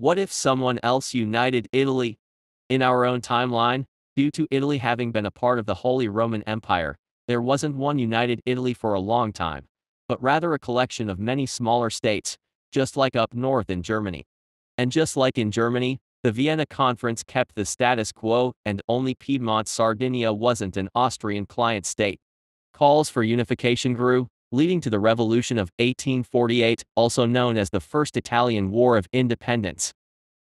What if someone else united Italy? In our own timeline, due to Italy having been a part of the Holy Roman Empire, there wasn't one united Italy for a long time, but rather a collection of many smaller states, just like up north in Germany. And just like in Germany, the Vienna Conference kept the status quo and only Piedmont Sardinia wasn't an Austrian client state. Calls for unification grew, leading to the Revolution of 1848, also known as the First Italian War of Independence.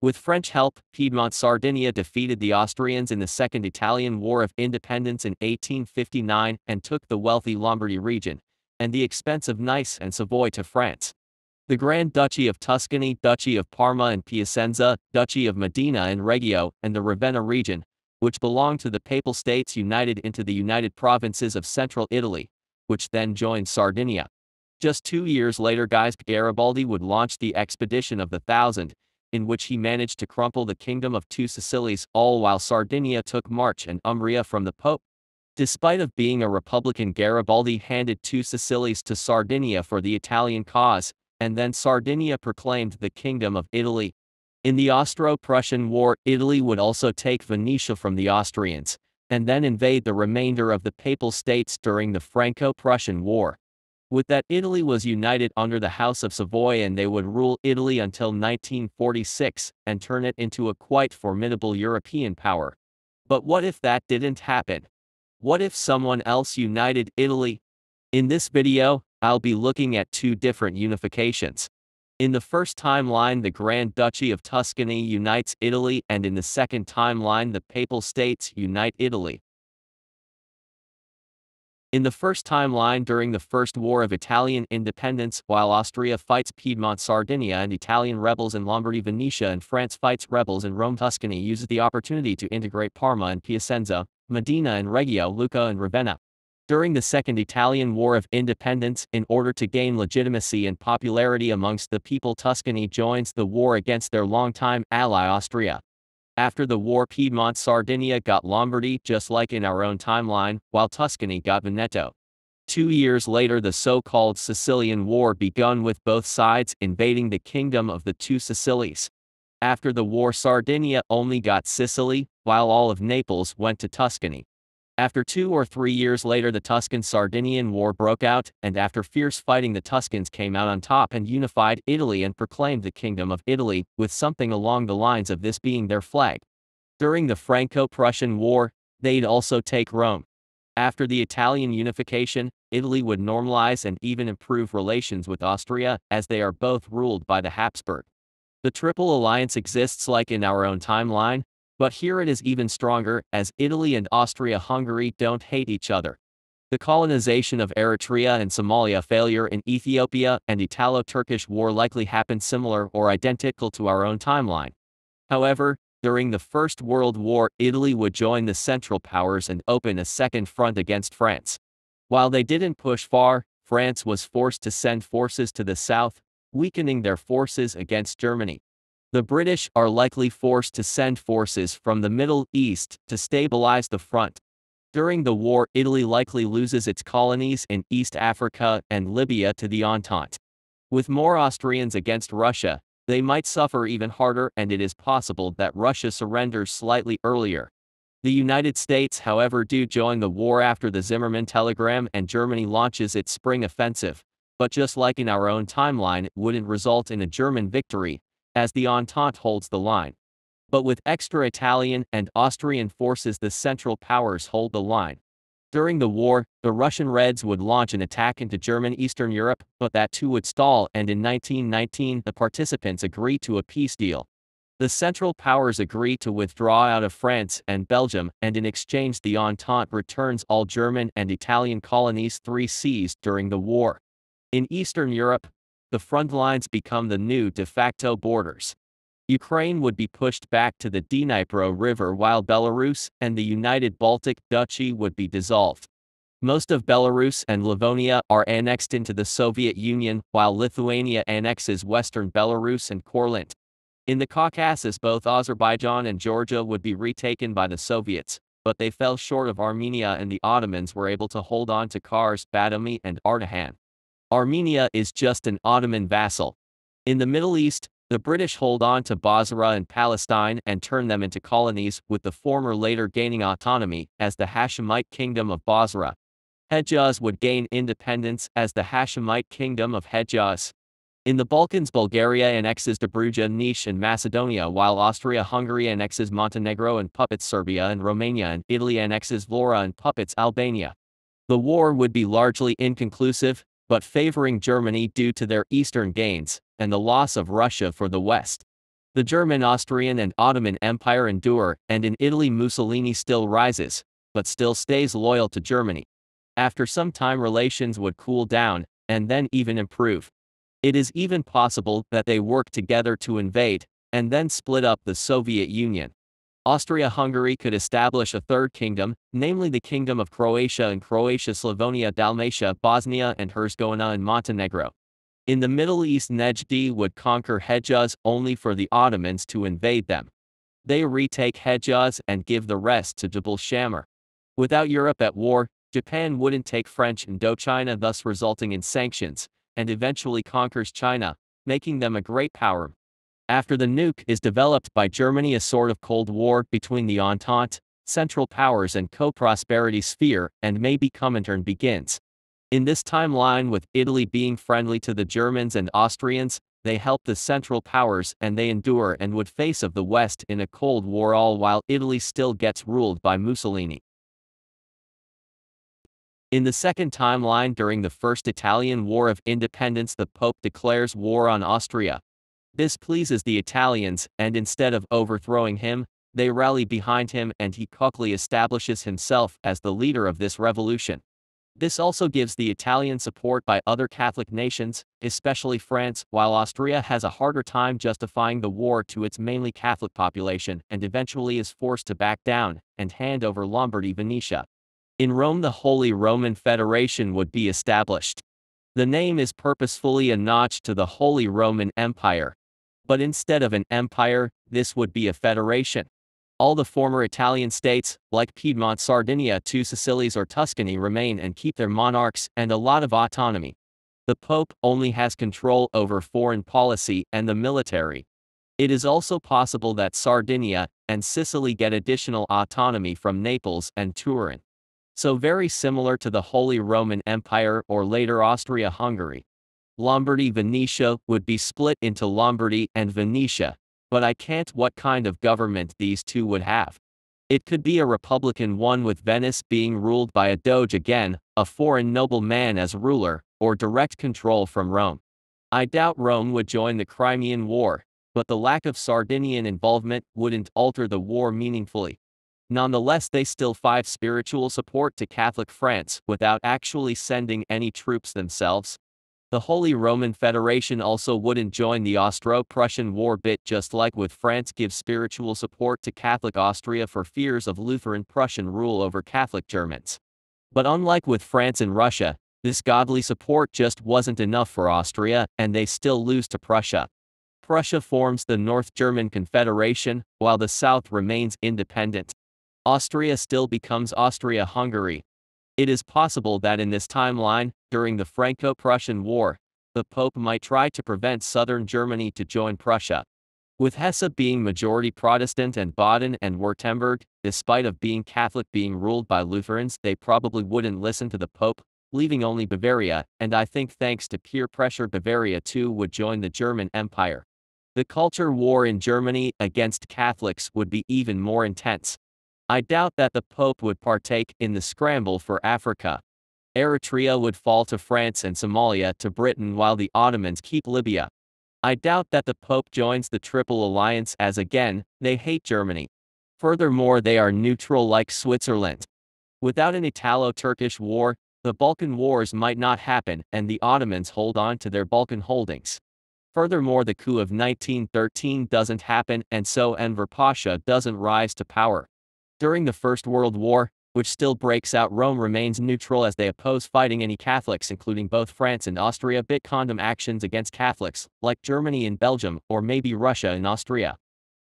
With French help, Piedmont Sardinia defeated the Austrians in the Second Italian War of Independence in 1859 and took the wealthy Lombardy region, and the expensive Nice and Savoy to France. The Grand Duchy of Tuscany, Duchy of Parma and Piacenza, Duchy of Modena and Reggio, and the Ravenna region, which belonged to the Papal States, united into the United Provinces of Central Italy, which then joined Sardinia. Just 2 years later, Garibaldi would launch the Expedition of the Thousand, in which he managed to crumple the Kingdom of Two Sicilies, all while Sardinia took March and Umbria from the Pope. Despite of being a Republican, Garibaldi handed Two Sicilies to Sardinia for the Italian cause, and then Sardinia proclaimed the Kingdom of Italy. In the Austro-Prussian War, Italy would also take Venetia from the Austrians, and then invade the remainder of the Papal States during the Franco-Prussian War. With that, Italy was united under the House of Savoy, and they would rule Italy until 1946 and turn it into a quite formidable European power. But what if that didn't happen? What if someone else united Italy? In this video, I'll be looking at two different unifications. In the first timeline, the Grand Duchy of Tuscany unites Italy, and in the second timeline, the Papal States unite Italy. In the first timeline, during the First War of Italian Independence, while Austria fights Piedmont Sardinia and Italian rebels in Lombardy Venetia, and France fights rebels in Rome, Tuscany uses the opportunity to integrate Parma and Piacenza, Modena and Reggio, Lucca and Ravenna. During the Second Italian War of Independence, in order to gain legitimacy and popularity amongst the people, Tuscany joins the war against their longtime ally Austria. After the war, Piedmont Sardinia got Lombardy, just like in our own timeline, while Tuscany got Veneto. 2 years later, the so-called Sicilian War begun, with both sides invading the Kingdom of the Two Sicilies. After the war, Sardinia only got Sicily, while all of Naples went to Tuscany. After 2 or 3 years later, the Tuscan-Sardinian War broke out, and after fierce fighting, the Tuscans came out on top and unified Italy and proclaimed the Kingdom of Italy, with something along the lines of this being their flag. During the Franco-Prussian War, they'd also take Rome. After the Italian unification, Italy would normalize and even improve relations with Austria, as they are both ruled by the Habsburg. The Triple Alliance exists like in our own timeline, but here it is even stronger, as Italy and Austria-Hungary don't hate each other. The colonization of Eritrea and Somalia, failure in Ethiopia, and Italo-Turkish War likely happened similar or identical to our own timeline. However, during the First World War, Italy would join the Central Powers and open a second front against France. While they didn't push far, France was forced to send forces to the south, weakening their forces against Germany. The British are likely forced to send forces from the Middle East to stabilize the front. During the war, Italy likely loses its colonies in East Africa and Libya to the Entente. With more Austrians against Russia, they might suffer even harder, and it is possible that Russia surrenders slightly earlier. The United States, however, do join the war after the Zimmermann telegram, and Germany launches its spring offensive, but just like in our own timeline, it wouldn't result in a German victory, as the Entente holds the line. But with extra Italian and Austrian forces, the Central Powers hold the line. During the war, the Russian Reds would launch an attack into German Eastern Europe, but that too would stall, and in 1919 the participants agreed to a peace deal. The Central Powers agree to withdraw out of France and Belgium, and in exchange the Entente returns all German and Italian colonies seized during the war. In Eastern Europe, the front lines become the new de facto borders. Ukraine would be pushed back to the Dnipro River, while Belarus and the United Baltic Duchy would be dissolved. Most of Belarus and Livonia are annexed into the Soviet Union, while Lithuania annexes western Belarus and Courland. In the Caucasus, both Azerbaijan and Georgia would be retaken by the Soviets, but they fell short of Armenia, and the Ottomans were able to hold on to Kars, Batumi, and Ardahan. Armenia is just an Ottoman vassal. In the Middle East, The British hold on to Basra and Palestine and turn them into colonies, with the former later gaining autonomy as the Hashemite Kingdom of Basra. Hejaz would gain independence as the Hashemite Kingdom of Hejaz. In the Balkans, Bulgaria annexes Dobruja, Niš and Macedonia, while Austria-Hungary annexes Montenegro and puppets Serbia and Romania, and Italy annexes Vlora and puppets Albania. The war would be largely inconclusive, but favoring Germany due to their eastern gains, and the loss of Russia for the West. The German, Austrian and Ottoman Empire endure, and in Italy Mussolini still rises, but still stays loyal to Germany. After some time relations would cool down, and then even improve. It is even possible that they work together to invade, and then split up the Soviet Union. Austria-Hungary could establish a third kingdom, namely the Kingdom of Croatia and Croatia, Slavonia, Dalmatia, Bosnia and Herzegovina and Montenegro. In the Middle East, Nejd would conquer Hejaz only for the Ottomans to invade them. They retake Hejaz and give the rest to Jebel Shamir. Without Europe at war, Japan wouldn't take French Indochina, thus resulting in sanctions, and eventually conquers China, making them a great power. After the nuke is developed by Germany, a sort of Cold War between the Entente, Central Powers and co-prosperity sphere, and maybe Comintern begins. In this timeline, with Italy being friendly to the Germans and Austrians, they help the Central Powers and they endure and would face of the West in a Cold War, all while Italy still gets ruled by Mussolini. In the second timeline, during the First Italian War of Independence, the Pope declares war on Austria. This pleases the Italians, and instead of overthrowing him, they rally behind him and he quickly establishes himself as the leader of this revolution. This also gives the Italian support by other Catholic nations, especially France, while Austria has a harder time justifying the war to its mainly Catholic population and eventually is forced to back down and hand over Lombardy, Venetia. In Rome, the Holy Roman Federation would be established. The name is purposefully a notch to the Holy Roman Empire. But instead of an empire, this would be a federation. All the former Italian states, like Piedmont, Sardinia, Two Sicilies or Tuscany, remain and keep their monarchs and a lot of autonomy. The Pope only has control over foreign policy and the military. It is also possible that Sardinia and Sicily get additional autonomy from Naples and Turin. So very similar to the Holy Roman Empire or later Austria-Hungary. Lombardy, Venetia would be split into Lombardy and Venetia, but I can't what kind of government these two would have. It could be a republican one with Venice being ruled by a doge again, a foreign nobleman as ruler, or direct control from Rome. I doubt Rome would join the Crimean War, but the lack of Sardinian involvement wouldn't alter the war meaningfully. Nonetheless, they still give spiritual support to Catholic France without actually sending any troops themselves. The Holy Roman Federation also wouldn't join the Austro-Prussian War, bit just like with France gives spiritual support to Catholic Austria for fears of Lutheran Prussian rule over Catholic Germans. But unlike with France and Russia, this godly support just wasn't enough for Austria, and they still lose to Prussia. Prussia forms the North German Confederation, while the South remains independent. Austria still becomes Austria-Hungary. It is possible that in this timeline, during the Franco-Prussian War, the Pope might try to prevent southern Germany to join Prussia. With Hesse being majority Protestant and Baden and Württemberg, despite of being Catholic, being ruled by Lutherans, they probably wouldn't listen to the Pope, leaving only Bavaria, and I think thanks to peer pressure Bavaria too would join the German Empire. The culture war in Germany against Catholics would be even more intense. I doubt that the Pope would partake in the scramble for Africa. Eritrea would fall to France and Somalia to Britain while the Ottomans keep Libya. I doubt that the Pope joins the Triple Alliance as again, they hate Germany. Furthermore, they are neutral like Switzerland. Without an Italo-Turkish war, the Balkan Wars might not happen and the Ottomans hold on to their Balkan holdings. Furthermore, the coup of 1913 doesn't happen and so Enver Pasha doesn't rise to power. During the First World War, which still breaks out, Rome remains neutral as they oppose fighting any Catholics, including both France and Austria, bit condom actions against Catholics, like Germany and Belgium, or maybe Russia and Austria.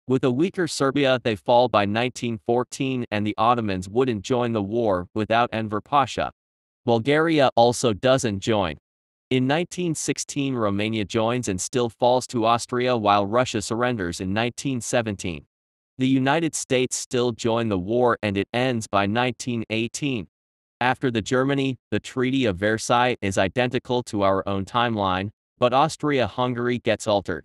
With a weaker Serbia, they fall by 1914 and the Ottomans wouldn't join the war without Enver Pasha. Bulgaria also doesn't join. In 1916, Romania joins and still falls to Austria while Russia surrenders in 1917. The United States still join the war and it ends by 1918. After Germany, the Treaty of Versailles is identical to our own timeline, but Austria-Hungary gets altered.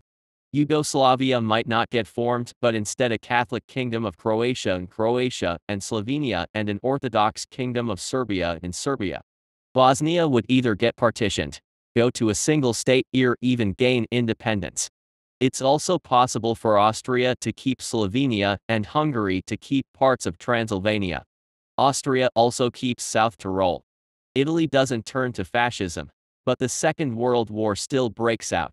Yugoslavia might not get formed, but instead a Catholic Kingdom of Croatia and Slovenia and an Orthodox Kingdom of Serbia in Serbia. Bosnia would either get partitioned, go to a single state, or even gain independence. It's also possible for Austria to keep Slovenia and Hungary to keep parts of Transylvania. Austria also keeps South Tyrol. Italy doesn't turn to fascism, but the Second World War still breaks out.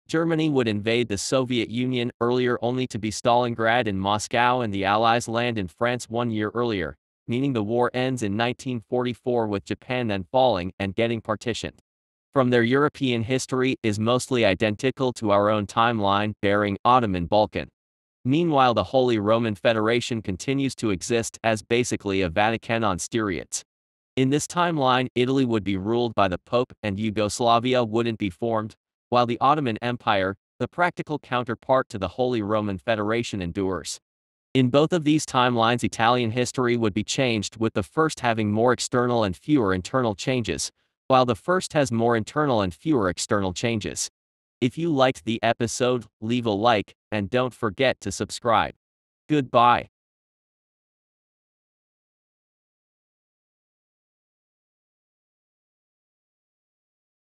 Germany would invade the Soviet Union earlier only to be Stalingrad and Moscow, and the Allies land in France 1 year earlier, meaning the war ends in 1944 with Japan then falling and getting partitioned. From their European history is mostly identical to our own timeline, bearing Ottoman Balkan. Meanwhile, the Holy Roman Federation continues to exist as basically a Vatican on steroids. In this timeline, Italy would be ruled by the Pope and Yugoslavia wouldn't be formed, while the Ottoman Empire, the practical counterpart to the Holy Roman Federation, endures. In both of these timelines, Italian history would be changed, with the first having more external and fewer internal changes, while the first has more internal and fewer external changes. If you liked the episode, leave a like, and don't forget to subscribe. Goodbye.